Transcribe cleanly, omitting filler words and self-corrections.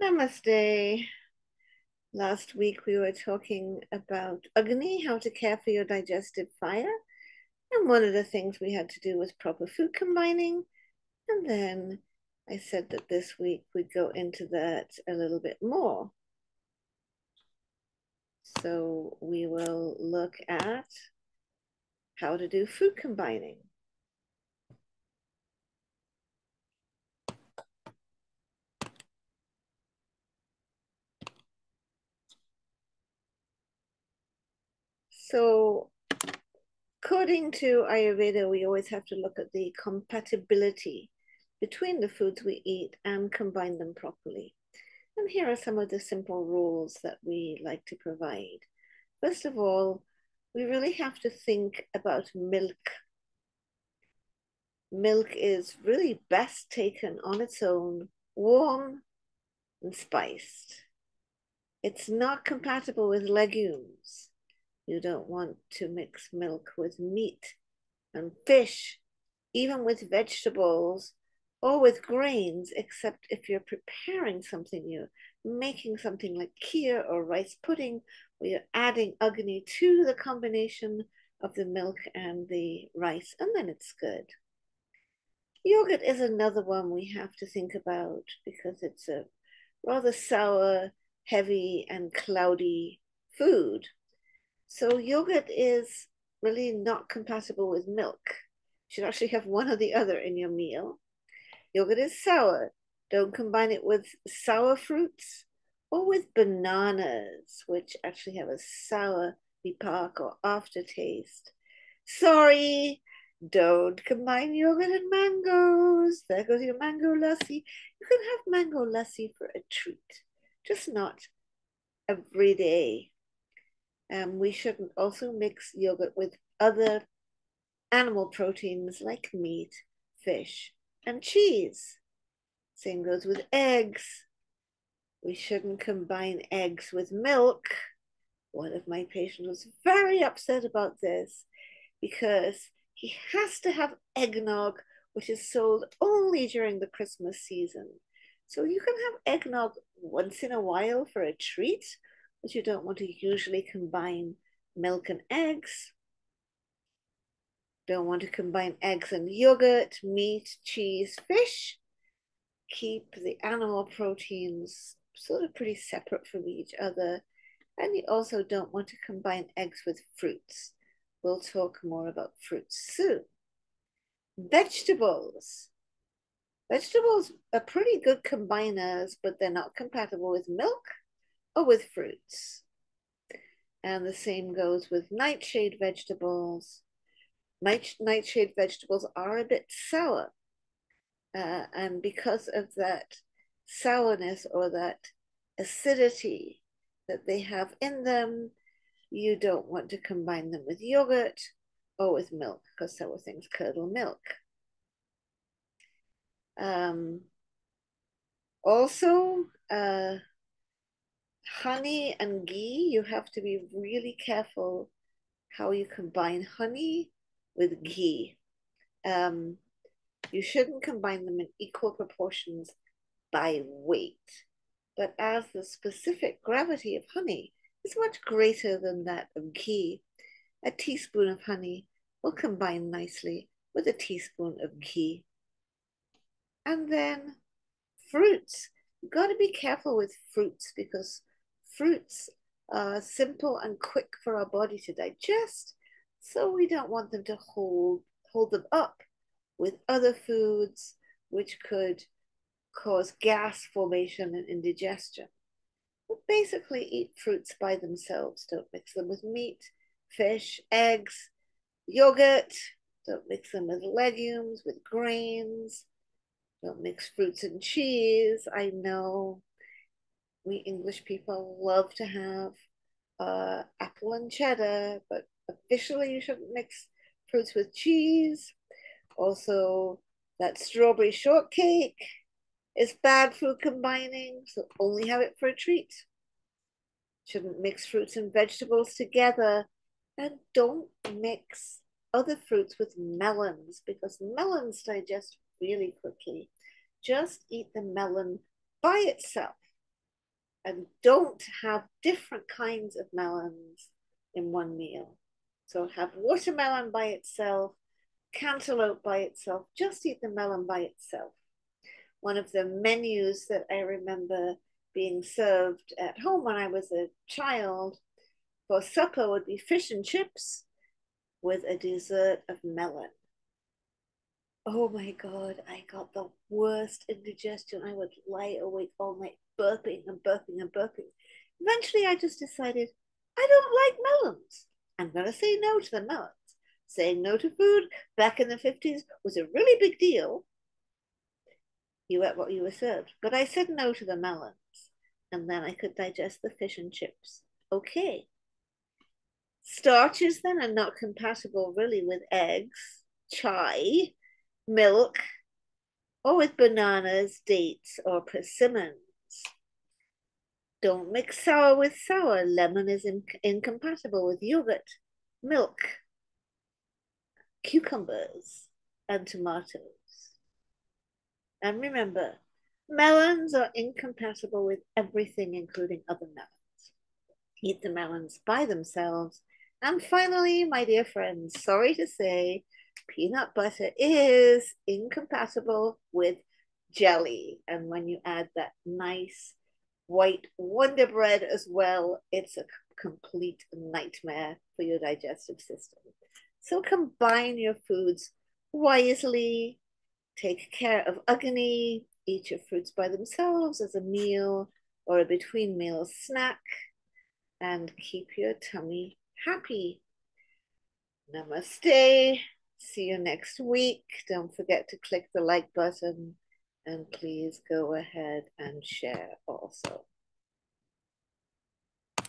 Namaste. Last week we were talking about Agni, how to care for your digestive fire. And one of the things we had to do was proper food combining. And then I said that this week we'd go into that a little bit more. So we will look at how to do food combining. So according to Ayurveda, we always have to look at the compatibility between the foods we eat and combine them properly. And here are some of the simple rules that we like to provide. First of all, we really have to think about milk. Milk is really best taken on its own, warm and spiced. It's not compatible with legumes. You don't want to mix milk with meat and fish, even with vegetables or with grains, except if you're preparing something new, making something like kheer or rice pudding, where you're adding Agni to the combination of the milk and the rice, and then it's good. Yogurt is another one we have to think about because it's a rather sour, heavy, and cloudy food. So yogurt is really not compatible with milk. You should actually have one or the other in your meal. Yogurt is sour. Don't combine it with sour fruits or with bananas, which actually have a sour vipak or aftertaste. Sorry, don't combine yogurt and mangoes. There goes your mango lassi. You can have mango lassi for a treat, just not every day. We shouldn't also mix yogurt with other animal proteins like meat, fish, and cheese. Same goes with eggs. We shouldn't combine eggs with milk. One of my patients was very upset about this because he has to have eggnog, which is sold only during the Christmas season. So you can have eggnog once in a while for a treat, but you don't want to usually combine milk and eggs. Don't want to combine eggs and yogurt, meat, cheese, fish. Keep the animal proteins sort of pretty separate from each other. And you also don't want to combine eggs with fruits. We'll talk more about fruits soon. Vegetables. Vegetables are pretty good combiners, but they're not compatible with milk or with fruits. And the same goes with nightshade vegetables. Nightshade vegetables are a bit sour. And because of that sourness or that acidity that they have in them, you don't want to combine them with yogurt or with milk because sour things curdle milk. Um, Also, honey and ghee, you have to be really careful how you combine honey with ghee. Um, you shouldn't combine them in equal proportions by weight, but as the specific gravity of honey is much greater than that of ghee, a teaspoon of honey will combine nicely with a teaspoon of ghee. And then fruits. You've got to be careful with fruits because fruits are simple and quick for our body to digest. So we don't want them to hold them up with other foods, which could cause gas formation and indigestion. But basically, eat fruits by themselves. Don't mix them with meat, fish, eggs, yogurt. Don't mix them with legumes, with grains. Don't mix fruits and cheese. I know we English people love to have apple and cheddar, but officially you shouldn't mix fruits with cheese. Also, that strawberry shortcake is bad food combining, so only have it for a treat. Shouldn't mix fruits and vegetables together, and don't mix other fruits with melons because melons digest really quickly. Just eat the melon by itself. And don't have different kinds of melons in one meal. So have watermelon by itself, cantaloupe by itself, just eat the melon by itself. One of the menus that I remember being served at home when I was a child for supper would be fish and chips with a dessert of melon. Oh my God, I got the worst indigestion. I would lie awake all night burping and burping and burping. Eventually, I just decided I don't like melons. I'm going to say no to the melons. Saying no to food back in the 50s was a really big deal. You ate what you were served. But I said no to the melons. And then I could digest the fish and chips. Okay. Starches then are not compatible really with eggs, chai, milk, or with bananas, dates, or persimmons. Don't mix sour with sour. Lemon is incompatible with yogurt, milk, cucumbers, and tomatoes. And remember, melons are incompatible with everything, including other melons. Eat the melons by themselves. And finally, my dear friends, sorry to say, peanut butter is incompatible with jelly. And when you add that nice white Wonder Bread as well, it's a complete nightmare for your digestive system. So combine your foods wisely, take care of Agni, eat your fruits by themselves as a meal or a between meals snack, and keep your tummy happy. Namaste. See you next week. Don't forget to click the like button and please go ahead and share also.